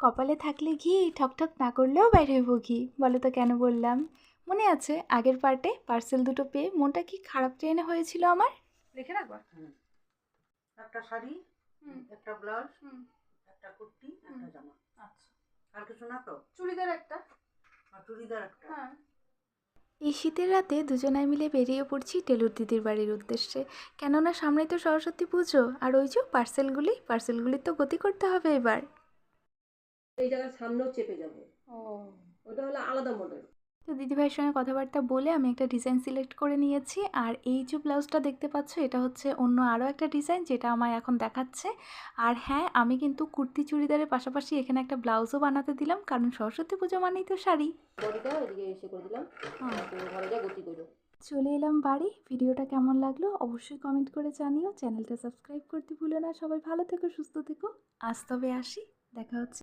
কপালে থাকলে ঘি ঠকঠক না করলেও বাইর হইব ঘি। বলো তো কেন বললাম? মনে আছে আগের পার্টে পার্সেল দুটো পেয়ে মনটা কি খারাপ ট্রেনে হয়েছিল আমার? লিখে রাখবা। একটা শাড়ি, একটা ব্লাউজ, একটা কুর্তি, একটা জামা। আচ্ছা, আর কিছু না তো? চুড়িদার একটা। আর চুড়িদার একটা। হ্যাঁ। এই শীতের রাতে দুজনাই মিলে বেরিয়ে পড়ছি টেলুর দিদির বাড়ির উদ্দেশ্যে। কেননা সামনেই তো সরস্বতী পুজো, আর ওই যে পার্সেলগুলি তো গতি করতে হবে এবার। এই জায়গার সামনেও চেপে যাবে। ও, ওটা হলো আলাদা মডেল। তো দিদিভাইয়ের সঙ্গে কথাবার্তা বলে আমি একটা ডিজাইন সিলেক্ট করে নিয়েছি। আর এই যে ব্লাউজটা দেখতে পাচ্ছ, এটা হচ্ছে অন্য আরও একটা ডিজাইন যেটা আমায় এখন দেখাচ্ছে। আর হ্যাঁ, আমি কিন্তু কুর্তি চুড়িদারের পাশাপাশি এখানে একটা ব্লাউজও বানাতে দিলাম, কারণ সরস্বতী পুজো মানেই তো শাড়ি। বডিটা এদিকে এসে করে দিলাম। তুমি ঘরে যা গতি করো। চলে এলাম বাড়ি। ভিডিওটা কেমন লাগলো অবশ্যই কমেন্ট করে জানিও। চ্যানেলটা সাবস্ক্রাইব করতে ভুলো না। সবাই ভালো থেকো, সুস্থ থেকো। আজ তবে আসি, দেখা হচ্ছে।